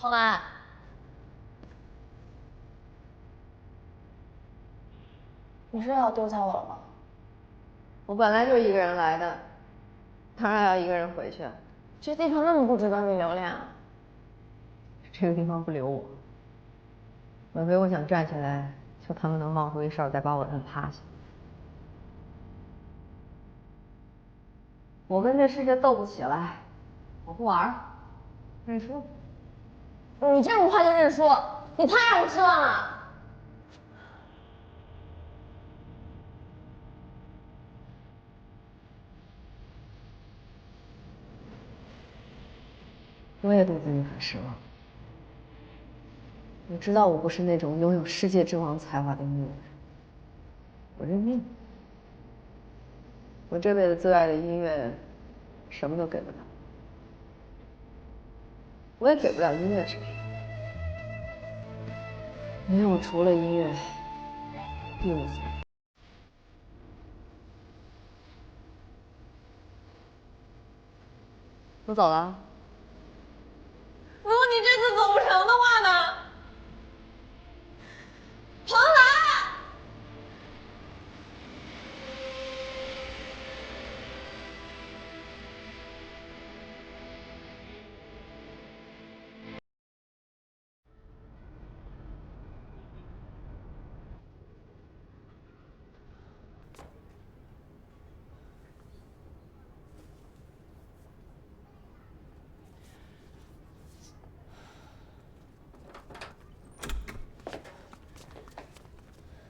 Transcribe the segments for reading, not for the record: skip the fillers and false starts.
蓬莱，你是要丢下我了吗？我本来就一个人来的，当然要一个人回去。这地方那么不值得你留恋啊？这个地方不留我，莫非我想站起来，就他们能冒出一哨再把我摁趴下？我跟这世界斗不起来，我不玩了，认输。你这么快就认输，你太让我失望了。我也对自己很失望。我知道我不是那种拥有世界之王才华的音乐人，我认命。我这辈子最爱的音乐，什么都给不了，我也给不了音乐什么，因为我除了音乐一无所有。我走了。如果你这次走不成的话呢？蓬莱，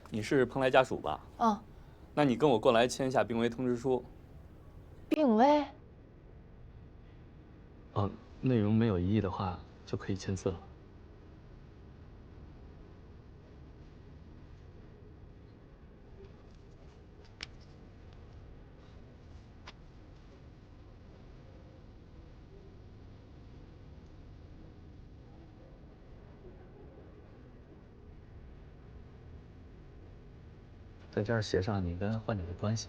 你是蓬莱家属吧？嗯，那你跟我过来签一下病危通知书。病危？内容没有异议的话，就可以签字了。在这儿写上你跟患者的关系。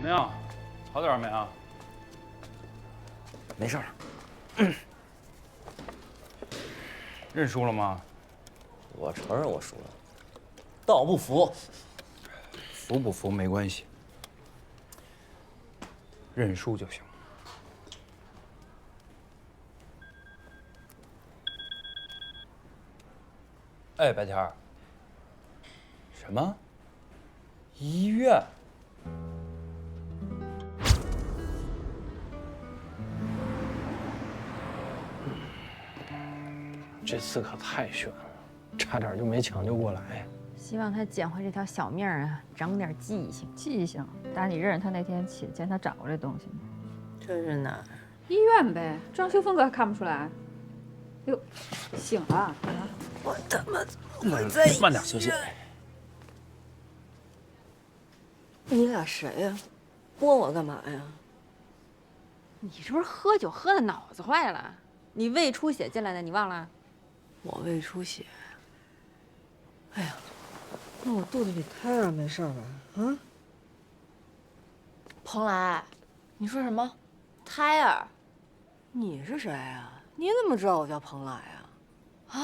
怎么样，好点没啊？没事儿。认输了吗？我承认我输了，但我不服。服不服没关系，认输就行。哎，白天儿。什么？医院？这次可太悬了，差点就没抢救过来。希望他捡回这条小命啊，长点记性。记性，打你认识他那天起，见他找过这东西吗？这是哪儿？医院呗，装修风格还看不出来。哟，醒了啊！我他妈怎么会在？慢点，休息。你俩谁呀？拨我干嘛呀？你是不是喝酒喝的脑子坏了？你胃出血进来的，你忘了？我胃出血。哎呀，那我肚子里胎儿没事吧？啊？蓬莱，你说什么？胎儿？你是谁呀？你怎么知道我叫蓬莱啊？啊？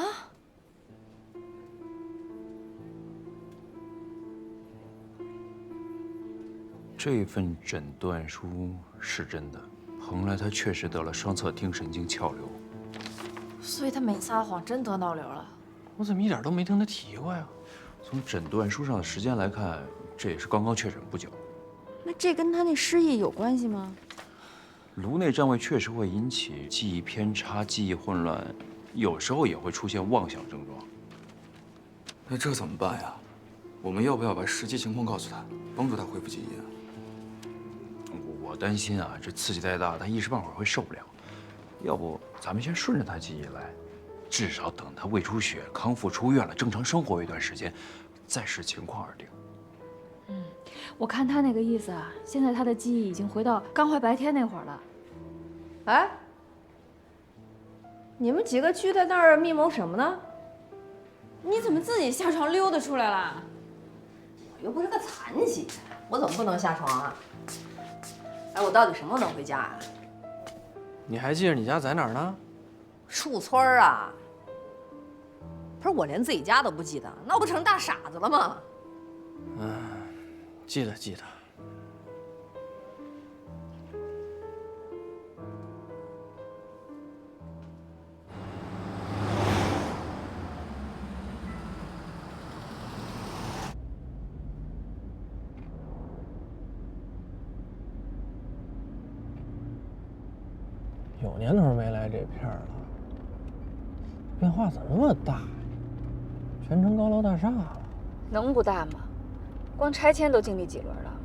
这份诊断书是真的，蓬莱他确实得了双侧听神经鞘瘤。所以他没撒谎，真得脑瘤了。我怎么一点都没听他提过呀？从诊断书上的时间来看，这也是刚刚确诊不久。那这跟他那失忆有关系吗？颅内占位确实会引起记忆偏差、记忆混乱，有时候也会出现妄想症状。那这怎么办呀？我们要不要把实际情况告诉他，帮助他恢复记忆啊？我担心这刺激太大，他一时半会儿会受不了。要不咱们先顺着他记忆来，至少等他胃出血康复出院了，正常生活一段时间，再视情况而定。我看他那个意思啊，现在他的记忆已经回到刚怀白天那会儿了。哎，你们几个聚在那儿密谋什么呢？你怎么自己下床溜达出来了？我又不是个残疾，我怎么不能下床啊？哎，我到底什么时候能回家啊？你还记得你家在哪儿呢？树村啊。不是我连自己家都不记得，那我不成大傻子了吗？记得记得。有年头没来这片儿了，变化怎么那么大呀？全成高楼大厦了。能不大吗？光拆迁都经历几轮了。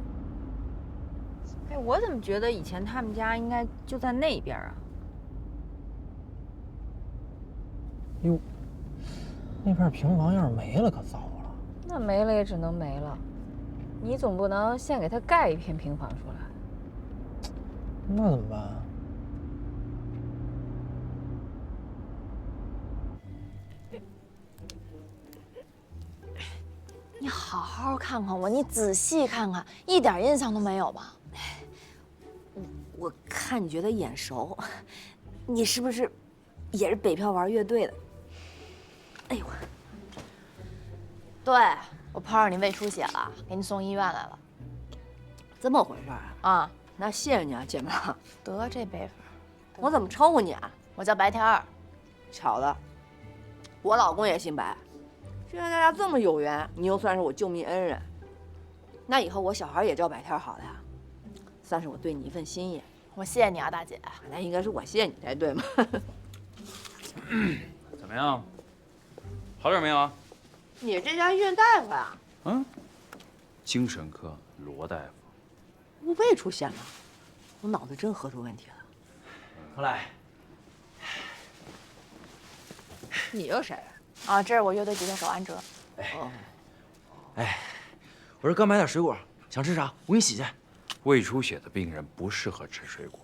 哎，我怎么觉得以前他们家应该就在那边啊？哟，那片平房要是没了，可糟了。那没了也只能没了，你总不能现给他盖一片平房出来。那怎么办啊？你好好看看我，你仔细看看，一点印象都没有吧？我看你觉得眼熟，你是不是也是北漂玩乐队的？哎呦，对，我碰上你胃出血了，给你送医院来了。这么回事啊？啊，那谢谢你啊，姐妹儿。得这辈分。我怎么称呼你啊？我叫白天儿。巧了，我老公也姓白。现在大家这么有缘，你又算是我救命恩人。那以后我小孩也叫白天好了呀，算是我对你一份心意。我谢谢你啊，大姐。那应该是我谢谢你才对嘛。怎么样？好点没有啊？你这家医院大夫呀？嗯，精神科罗大夫。我胃出血了，我脑子真喝出问题了。过来。你又谁？啊，这是我乐队吉他手安哲。哎，我这刚买点水果，想吃啥？我给你洗去。胃出血的病人不适合吃水果。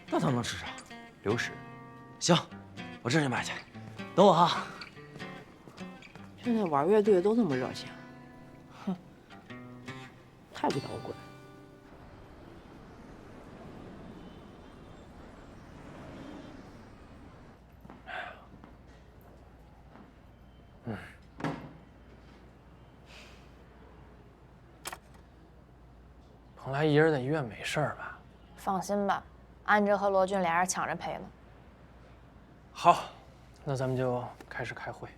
那他能吃啥？流食。行，我这就买去。等我哈。现在玩乐队都这么热情，哼，太不摇滚。蓬莱一人在医院没事儿吧？放心吧，安哲和罗俊俩人抢着陪呢。好，那咱们就开始开会。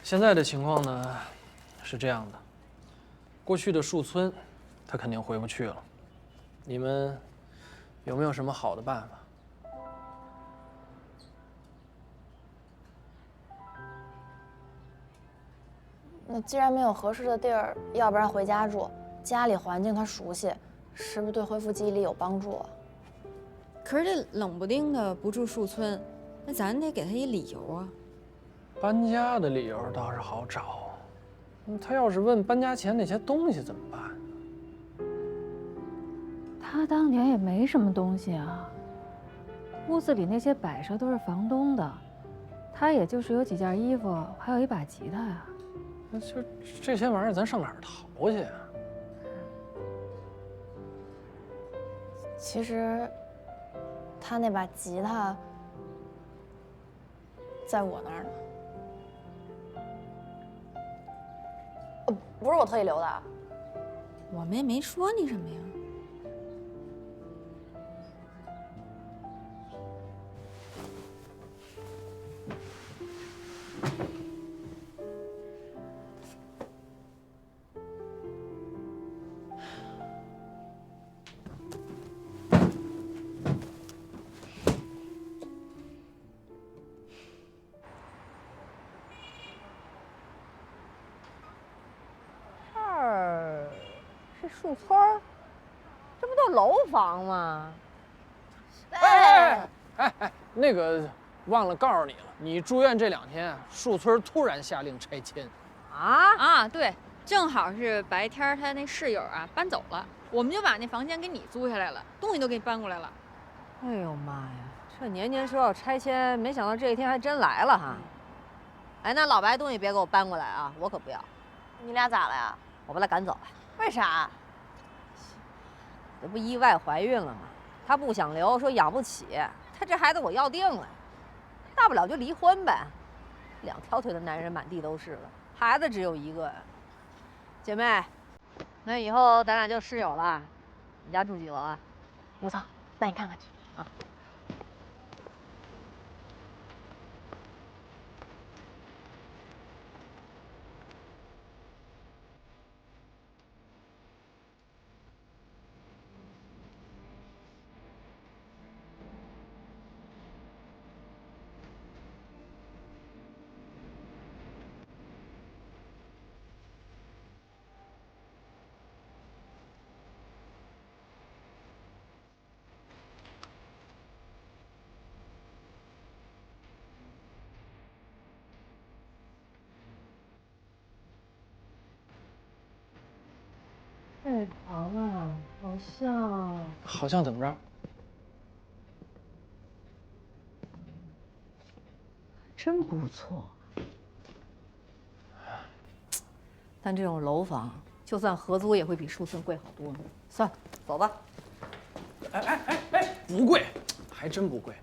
现在的情况呢，是这样的：过去的树村，他肯定回不去了。你们有没有什么好的办法？那既然没有合适的地儿，要不然回家住，家里环境他熟悉，是不是对恢复记忆力有帮助啊？可是这冷不丁的不住树村，那咱得给他一理由啊。搬家的理由倒是好找，他要是问搬家前那些东西怎么办？他当年也没什么东西啊，屋子里那些摆设都是房东的，他也就是有几件衣服，还有一把吉他呀。那就这些玩意儿，咱上哪儿淘去啊？其实，他那把吉他在我那儿呢。不是我特意留的。我们也没说你什么呀。是树村儿，这不都楼房吗？哎，那个忘了告诉你了，你住院这2天，树村突然下令拆迁。啊，对，正好是白天他那室友啊搬走了，我们就把那房间给你租下来了，东西都给你搬过来了。哎呦妈呀，这年年说要拆迁，没想到这一天还真来了哈。哎，那老白东西别给我搬过来啊，我可不要。你俩咋了呀？我把他赶走了。为啥？这不意外怀孕了吗？他不想留，说养不起。他这孩子我要定了，大不了就离婚呗。2条腿的男人满地都是了，孩子只有1个。姐妹，那以后咱俩就室友了。你家住几楼啊5层，带你看看去。啊。盖房啊，好像怎么着？真不错。但这种楼房，就算合租也会比树村贵好多呢。算了，走吧。不贵，还真不贵。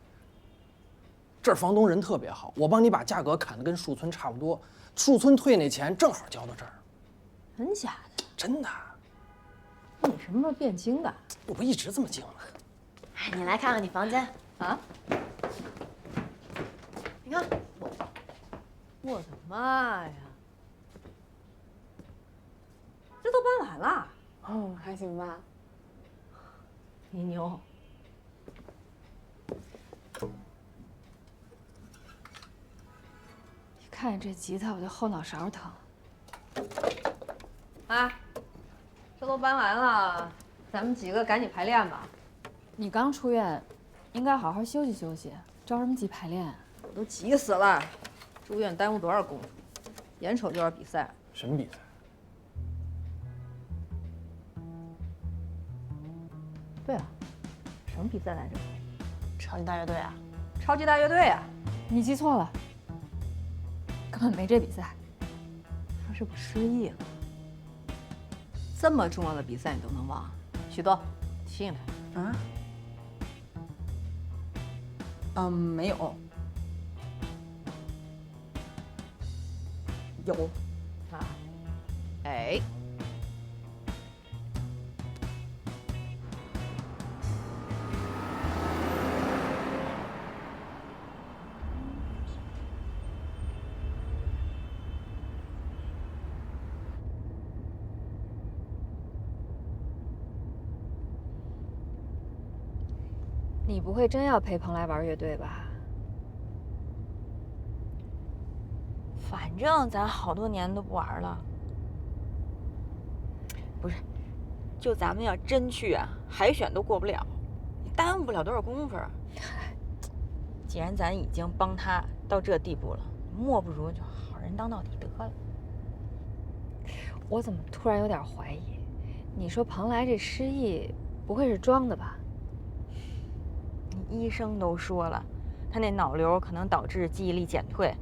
这儿房东人特别好，我帮你把价格砍得跟树村差不多，树村退那钱正好交到这儿。真假的？真的。那你什么时候变精的？我不一直这么精吗？哎，你来看看你房间啊？你看，我的妈呀！这都搬完了？哦，还行吧。你牛。一看这吉他我就后脑勺疼。啊，这都搬完了，咱们几个赶紧排练吧。你刚出院，应该好好休息休息，着什么急排练？我都急死了，住院耽误多少功夫，眼瞅就要比赛。什么比赛？对啊，什么比赛来着？超级大乐队啊！超级大乐队啊！你记错了，根本没这比赛。他是不是失忆了？这么重要的比赛你都能忘？许多，提醒他。啊？没有。有。啊？哎。你不会真要陪蓬莱玩乐队吧？反正咱好多年都不玩了。不是，就咱们要真去啊，海选都过不了，你耽误不了多少功夫。既然咱已经帮他到这地步了，莫不如就好人当到底得了。我怎么突然有点怀疑？你说蓬莱这失忆，不会是装的吧？医生都说了，他那脑瘤可能导致记忆力减退、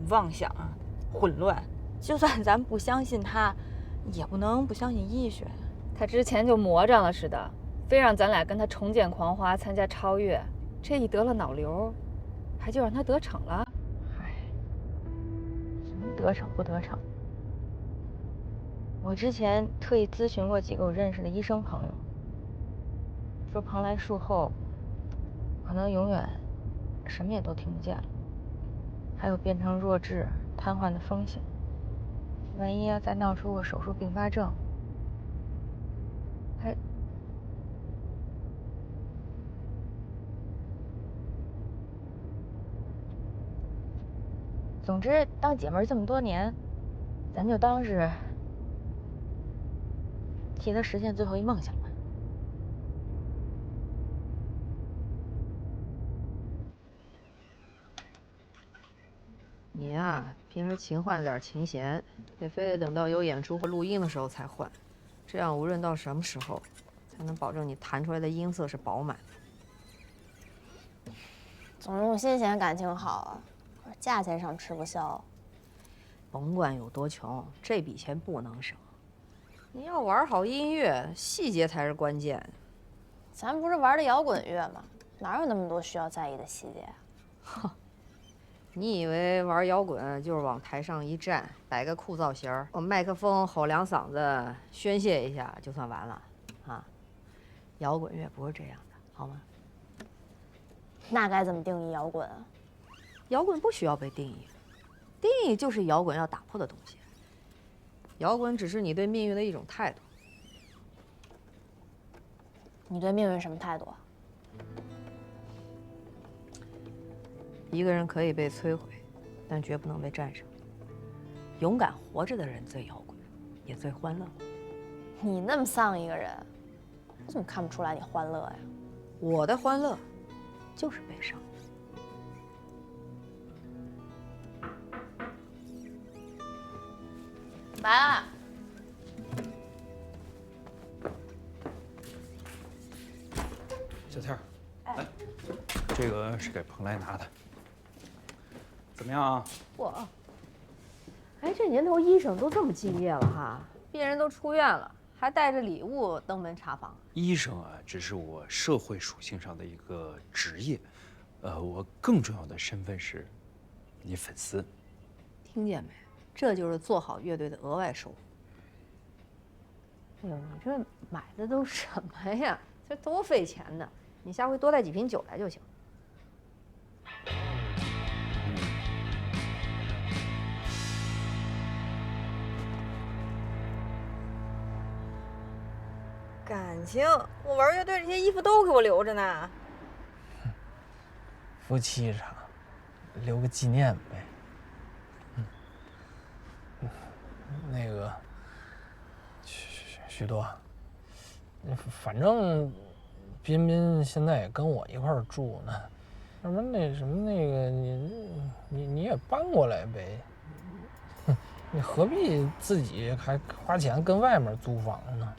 妄想啊、混乱。就算咱不相信他，也不能不相信医学。他之前就魔怔了似的，非让咱俩跟他重建狂花，参加超越。这一得了脑瘤，还就让他得逞了。唉，什么得逞不得逞？我之前特意咨询过几个我认识的医生朋友，说蓬莱术后可能永远什么也都听不见了，还有变成弱智、瘫痪的风险。万一要再闹出个手术并发症，还……总之，当姐妹儿这么多年，咱就当是替她实现最后一梦想吧。你呀，平时勤换点琴弦，也非得等到有演出或录音的时候才换，这样无论到什么时候，才能保证你弹出来的音色是饱满的。总用心弦感情好啊，可是价钱上吃不消。甭管有多穷，这笔钱不能省。你要玩好音乐，细节才是关键。咱不是玩的摇滚乐吗？哪有那么多需要在意的细节啊？哼，你以为玩摇滚就是往台上一站，摆个酷造型儿，往麦克风吼两嗓子，宣泄一下就算完了啊？摇滚乐不是这样的，好吗？那该怎么定义摇滚啊？摇滚不需要被定义，定义就是摇滚要打破的东西。摇滚只是你对命运的一种态度。你对命运什么态度啊？一个人可以被摧毁，但绝不能被战胜。勇敢活着的人最摇滚，也最欢乐。你那么丧一个人，我怎么看不出来你欢乐呀？我的欢乐就是悲伤。来了。小天儿，来，这个是给蓬莱拿的，怎么样啊？我，哎，这年头医生都这么敬业了哈，病人都出院了，还带着礼物登门查房。医生啊，只是我社会属性上的一个职业，我更重要的身份是，你粉丝。听见没？这就是做好乐队的额外收入。哎呦，你这买的都什么呀？这多费钱呢！你下回多带几瓶酒来就行。感情，我玩乐队这些衣服都给我留着呢。夫妻上，留个纪念呗。那个，许多，反正彬彬现在也跟我一块儿住呢，要不然那什么那个你也搬过来呗，你何必自己还花钱跟外面租房呢？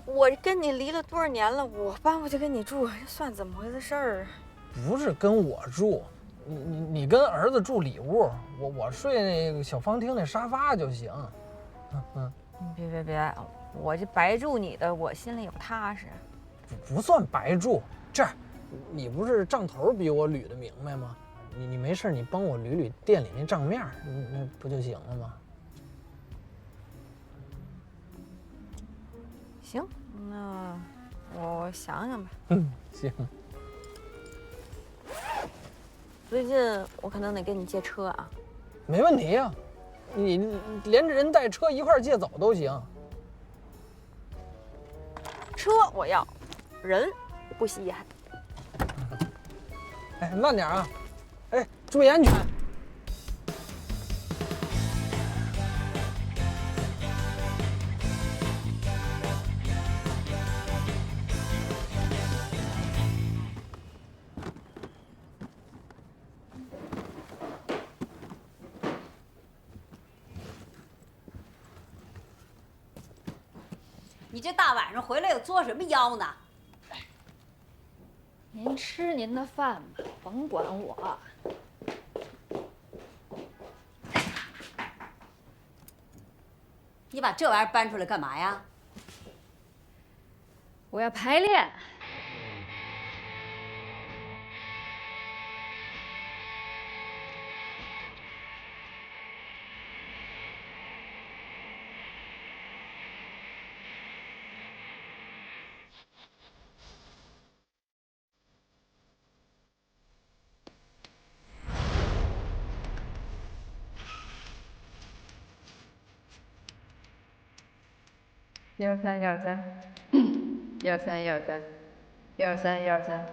我跟你离了多少年了，我搬过去跟你住，算怎么回事儿？不是跟我住，你跟儿子住里屋，我睡那个小方厅那沙发就行。别，我这白住你的，我心里有踏实。不算白住，这样，你不是账头比我捋得明白吗？你没事你帮我捋店里那账面，那不就行了吗？行，那我想想吧。行。最近我可能得跟你借车啊。没问题呀，你连着人带车一块儿借走都行。车我要，人不稀罕。哎，慢点啊！哎，注意安全。你这大晚上回来又作什么妖呢？您吃您的饭吧，甭管我。你把这玩意儿搬出来干嘛呀？我要排练。123 123 123 123 123。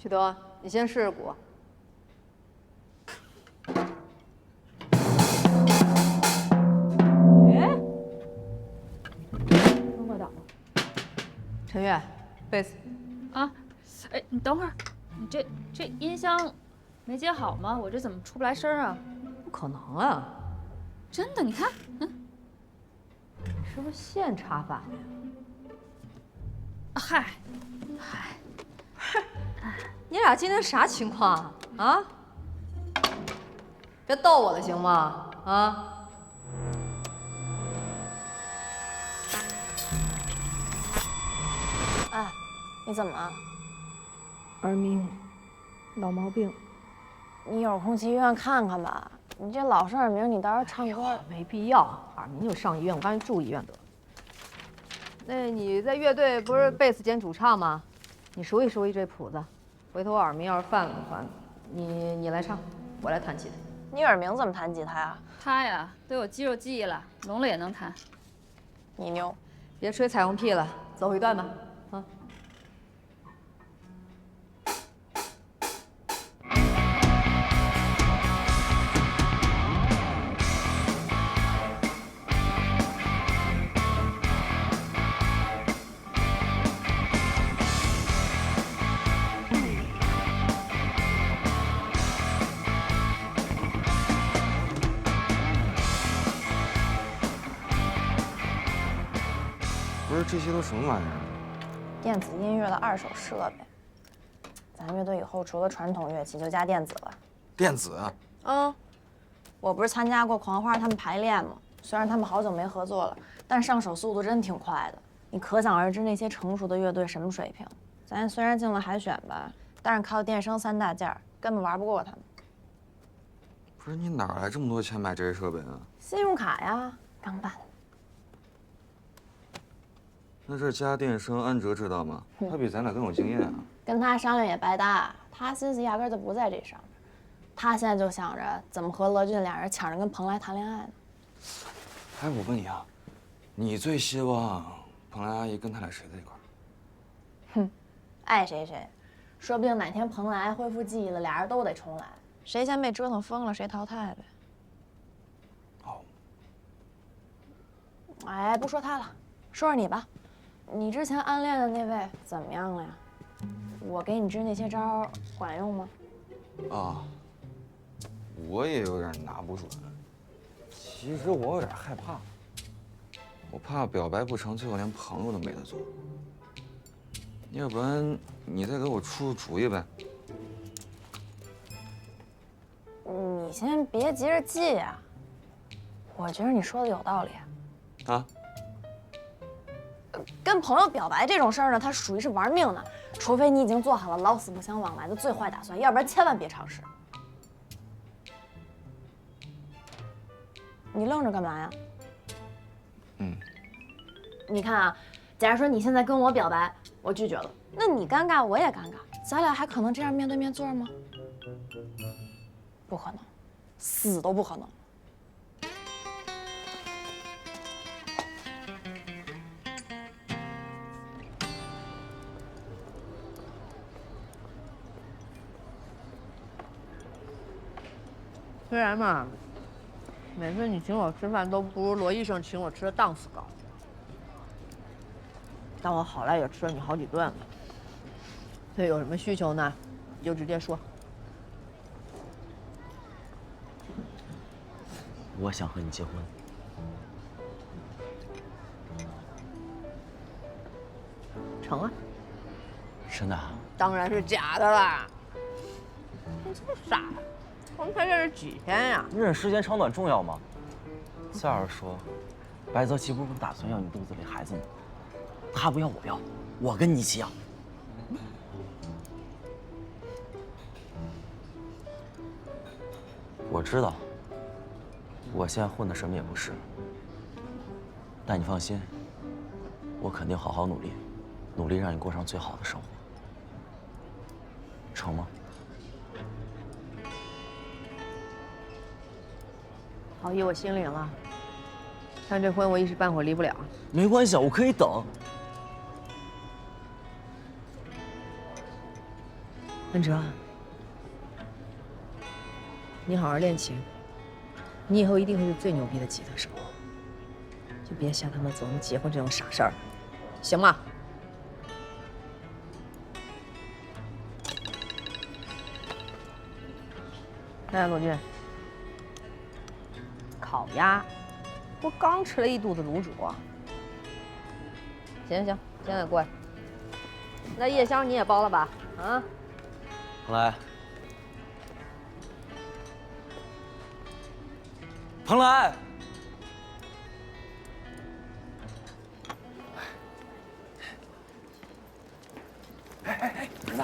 旭东，你先试试鼓。哎，中过档了。陈月，贝斯。啊，哎，你等会儿，你这音箱没接好吗？我这怎么出不来声啊？不可能啊！真的，你看，你是不是线插反了呀？嗨，你俩今天啥情况啊？啊？别逗我了，行吗？啊？哎，你怎么了？耳鸣，老毛病。你有空去医院看看吧。你这老是耳鸣，你到时候唱歌没必要，耳鸣就上医院，我刚才住医院得了。那你在乐队不是贝斯兼主唱吗？你熟悉这谱子，回头耳鸣要是犯了的话，你来唱，我来弹吉他。你耳鸣怎么弹吉他呀？他呀都有肌肉记忆了，聋了也能弹。你牛，别吹彩虹屁了，走一段吧。啊。不是这些都什么玩意儿？电子音乐的2手设备。咱乐队以后除了传统乐器就加电子了。电子？嗯，我不是参加过狂花他们排练吗？虽然他们好久没合作了，但上手速度真挺快的。你可想而知那些成熟的乐队什么水平。咱虽然进了海选吧，但是靠电声3大件根本玩不过他们。不是你哪来这么多钱买这些设备啊？信用卡呀，刚办。那这加电声，安哲知道吗？他比咱俩更有经验啊。跟他商量也白搭，他心思压根就不在这上面。他现在就想着怎么和罗俊俩人抢着跟蓬莱谈恋爱呢。哎，我问你啊，你最希望蓬莱阿姨跟他俩谁在一块儿？哼，爱谁谁，说不定哪天蓬莱恢复记忆了，俩人都得重来，谁先被折腾疯了谁淘汰呗。哦。哎，不说他了，说说你吧。你之前暗恋的那位怎么样了呀？我给你支那些招管用吗？啊，我也有点拿不准。其实我有点害怕，我怕表白不成，最后连朋友都没得做。要不然你再给我出主意呗。你先别急着记呀，我觉得你说的有道理。啊？跟朋友表白这种事儿呢，它属于是玩命的，除非你已经做好了老死不相往来的最坏打算，要不然千万别尝试。你愣着干嘛呀？你看啊，假如说你现在跟我表白，我拒绝了，那你尴尬我也尴尬，咱俩还可能这样面对面坐吗？不可能，死都不可能。虽然嘛，每次你请我吃饭都不如罗医生请我吃的档次高，但我好赖也吃了你好几顿了。所以有什么需求呢，你就直接说。我想和你结婚。成啊？真的？当然是假的啦！你这么傻，我们才认识几天呀？认识时间长短重要吗？再要是说，白泽奇不是打算要你肚子里孩子吗？他不要我要，我跟你一起要。我知道，我现在混的什么也不是，但你放心，我肯定好好努力，努力让你过上最好的生活，成吗？好意我心领了，但这婚我一时半会儿离不了。没关系，我可以等。文哲，你好好练琴，你以后一定会是最牛逼的吉他手。就别瞎他妈琢磨结婚这种傻事儿，行吗？哎，罗俊，烤鸭，我刚吃了一肚子卤煮。行，现在过来。那夜宵你也包了吧？啊？蓬莱，蓬莱，儿子，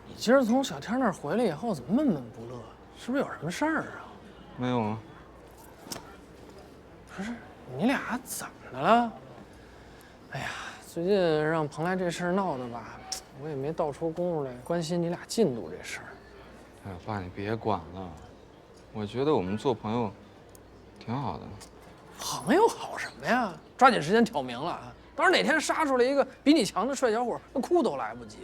你今儿从小天那儿回来以后，怎么闷闷不乐？是不是有什么事儿啊？没有啊。不是，你俩怎么了？哎呀，最近让蓬莱这事儿闹的吧，我也没倒出功夫来关心你俩进度这事儿。哎呀，爸，你别管了。我觉得我们做朋友挺好的。朋友好什么呀？抓紧时间挑明了啊！到时候哪天杀出来一个比你强的帅小伙，那哭都来不及。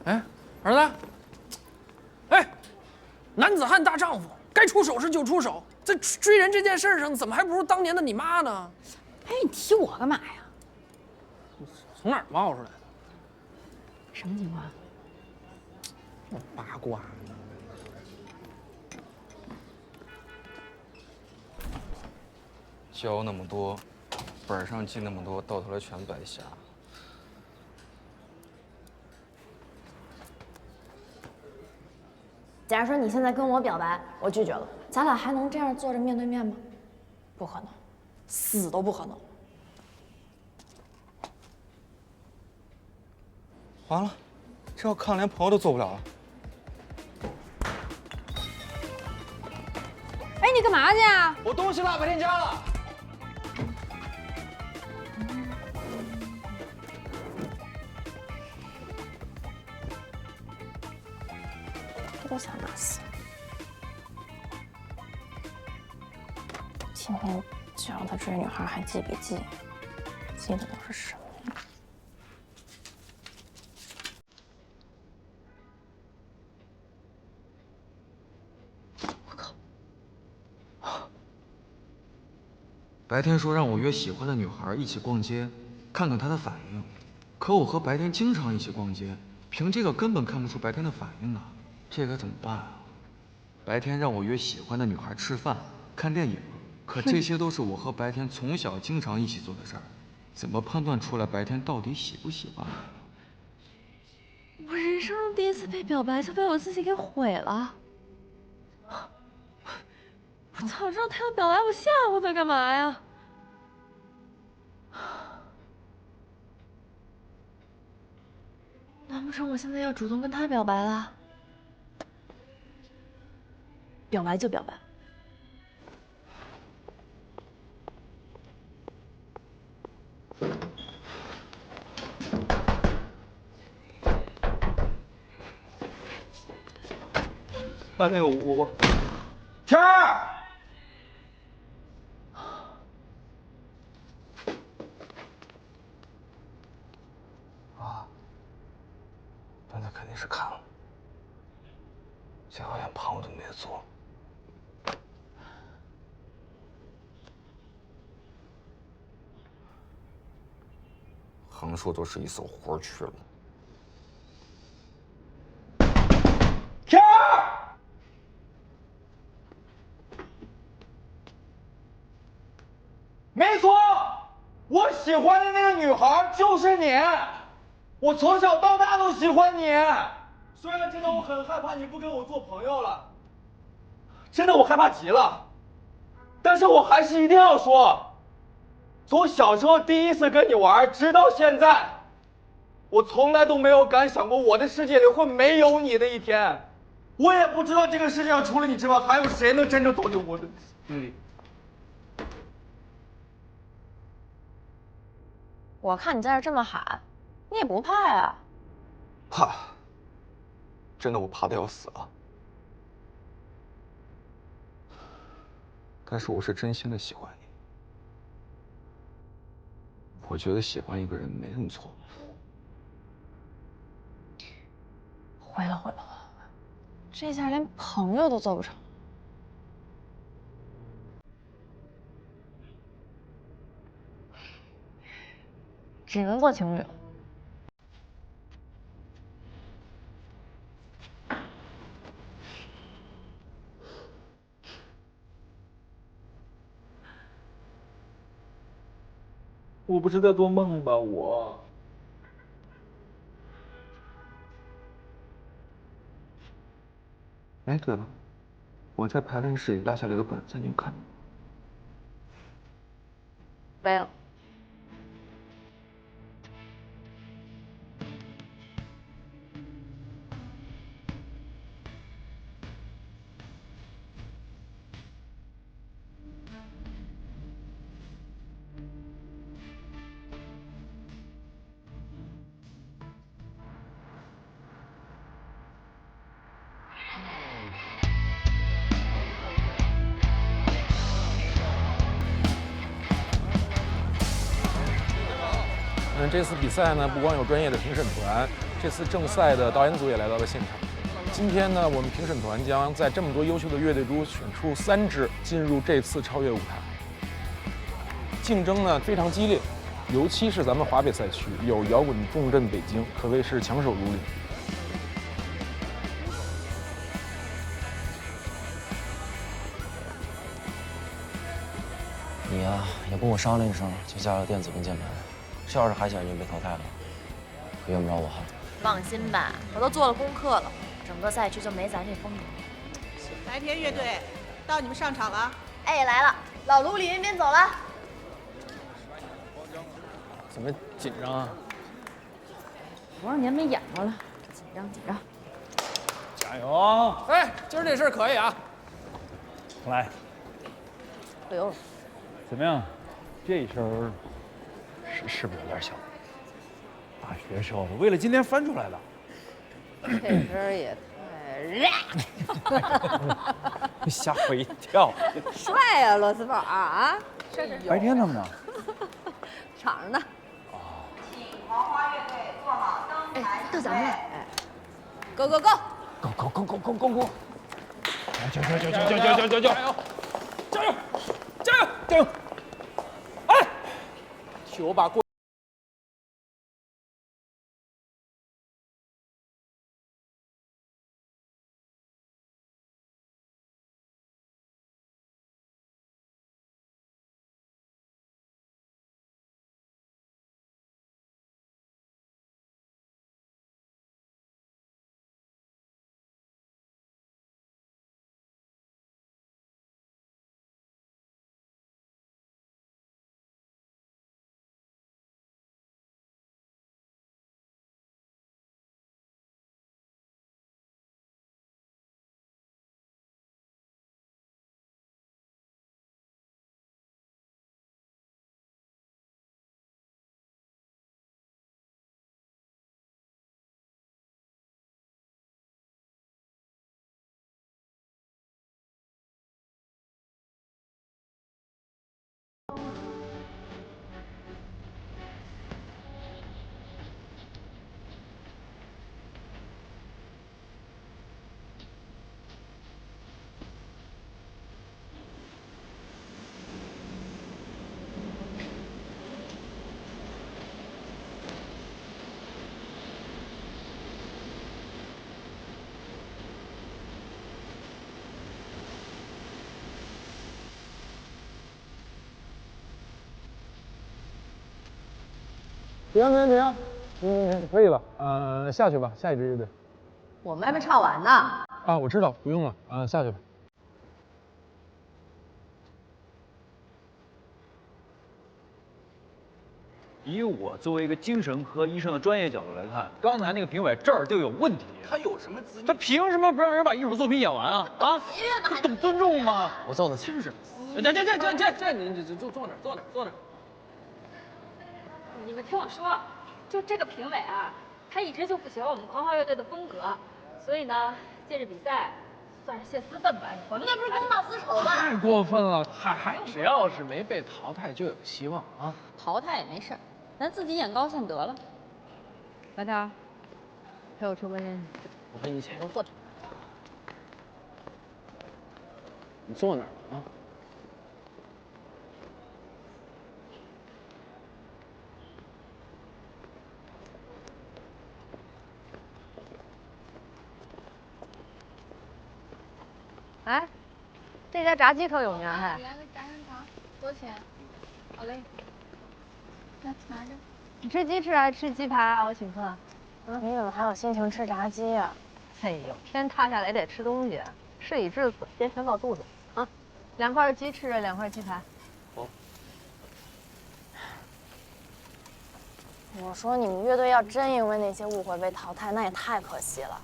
哎，儿子，哎，男子汉大丈夫，该出手时就出手。在追人这件事上，怎么还不如当年的你妈呢？哎，你提我干嘛呀？从哪儿冒出来的？什么情况？八卦。教那么多，本上记那么多，到头来全白瞎。假如说你现在跟我表白，我拒绝了，咱俩还能这样坐着面对面吗？不可能，死都不可能。完了，这要看连朋友都做不了了。哎，你干嘛去啊？我东西落白天家了。多想打死！今天教他追女孩还记笔记，记的都是什么呀？我靠！白天说让我约喜欢的女孩一起逛街，看看她的反应。可我和白天经常一起逛街，凭这个根本看不出白天的反应啊！这该怎么办啊？白天让我约喜欢的女孩吃饭、看电影，可这些都是我和白天从小经常一起做的事儿，怎么判断出来白天到底喜不喜欢？我人生中第一次被表白，就被我自己给毁了。我早知道他要表白，我吓唬他干嘛呀？难不成我现在要主动跟他表白了？表白就表白。那个我天儿。啊，刚才肯定是看了，最后连朋友都没得做。横竖都是一手活去了。天儿，没错，我喜欢的那个女孩就是你，我从小到大都喜欢你。虽然真的我很害怕你不跟我做朋友了，真的我害怕极了，但是我还是一定要说。从小时候第一次跟你玩，直到现在，我从来都没有敢想过我的世界里会没有你的一天。我也不知道这个世界上除了你之外，还有谁能真正懂得我的心里。我看你在这这么喊，你也不怕呀？怕，真的我怕的要死了。但是我是真心的喜欢你。我觉得喜欢一个人没什么错。毁了毁了，这下连朋友都做不成。只能做情侣了。我不是在做梦吧？哎，对了，我在排练室里落下了个本子，你有看吗？没有。这次比赛呢，不光有专业的评审团，这次正赛的导演组也来到了现场。今天呢，我们评审团将在这么多优秀的乐队中选出3支进入这次超越舞台。竞争呢非常激烈，尤其是咱们华北赛区有摇滚重镇北京，可谓是强手如林。你呀，也不跟我商量一声，就加了电子跟键盘。这要是还想就被淘汰了，可用不着我哈。放心吧，我都做了功课了，整个赛区就没咱这风格。白天乐队，到你们上场了。哎，来了，老卢、李云斌走了。怎么紧张啊？多少年没演过了，紧张紧张。加油啊！哎，今儿这事儿可以啊。来，哎呦，怎么样？这声是不是有点小？大学时候的，为了今天翻出来的。这声也太吓我一跳。帅呀，螺蛳粉啊！白天呢吗？场上呢。请黄花乐队做好登台准备。哎 ，Go Go Go！ Go！ 加油！哎，替我把过。停，可以了。下去吧，下一支乐队。我们还没唱完呢。啊，我知道，不用了。下去吧。以我作为一个精神科医生的专业角度来看，刚才那个评委这儿就有问题。他有什么资格？他凭什么不让人把艺术作品演完啊？啊，懂尊重吗？我揍他去。真是。你坐那儿。你们听我说，就这个评委啊，他一直就不喜欢我们狂花乐队的风格，所以呢，借着比赛算是泄私愤吧。我们那不是跟闹私仇吗？太过分了，只要是没被淘汰就有希望啊。淘汰也没事儿，咱自己演高兴得了。白条，陪我抽根烟去。我陪你一起。我坐这。你坐那儿吧啊。哎，这家炸鸡可有名还。来个炸香肠，多少钱？好嘞。来，拿着。你吃鸡翅还是吃鸡排啊？我请客。你怎么还有心情吃炸鸡呀？哎呦，天塌下来也得吃东西，事已至此，先填饱肚子啊。2块鸡翅，2块鸡排。好。我说你们乐队要真因为那些误会被淘汰，那也太可惜了。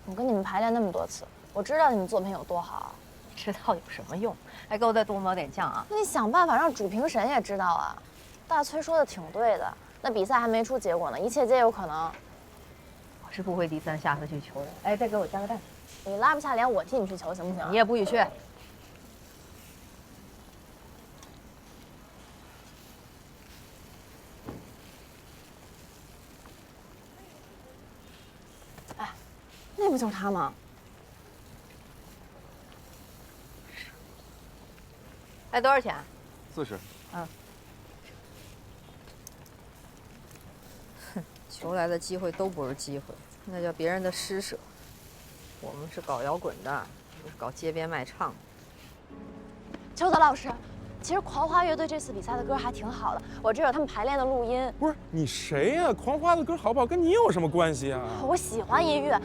我跟你们排练那么多次，我知道你们作品有多好。知道有什么用？还给我再多抹点酱啊！那你想办法让主评审也知道啊。大崔说的挺对的，那比赛还没出结果呢，一切皆有可能。我是不会第3下次去求的。哎，再给我加个蛋。你拉不下脸，我替你去求行不行？你也不许去。哎，那不就是他吗？哎，多少钱？40。嗯。哼，求来的机会都不是机会，那叫别人的施舍。我们是搞摇滚的，不是搞街边卖唱的。邱泽老师，其实狂花乐队这次比赛的歌还挺好的，我这有他们排练的录音。不是你谁呀？狂花的歌好不好，跟你有什么关系啊？我喜欢音乐，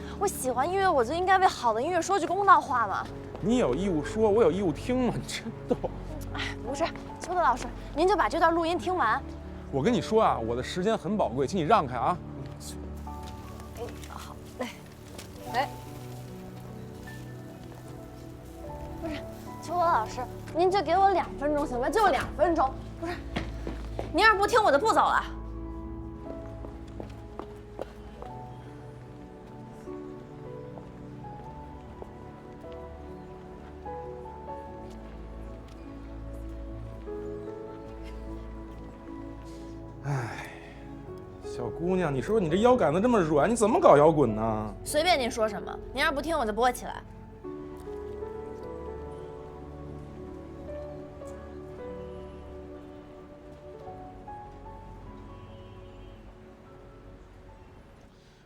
我就应该为好的音乐说句公道话嘛。你有义务说，我有义务听吗？你真逗。哎，不是，邱泽老师，您就把这段录音听完。我跟你说啊，我的时间很宝贵，请你让开啊。哎，好嘞。哎，不是，邱泽老师，您就给我2分钟行吗？就2分钟。不是，您要是不听，我就不走了。哎，小姑娘，你说你这腰杆子这么软，你怎么搞摇滚呢？随便您说什么，您要是不听，我就不会起来。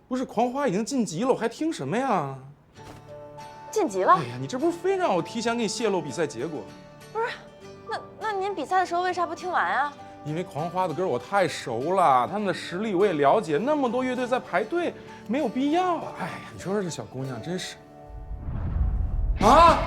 不是，狂花已经晋级了，我还听什么呀？晋级了？哎呀，你这不是非让我提前给你泄露比赛结果？不是，那您比赛的时候为啥不听完啊？因为狂花的歌我太熟了，他们的实力我也了解，那么多乐队在排队，没有必要啊！哎呀，你说说这小姑娘真是……啊！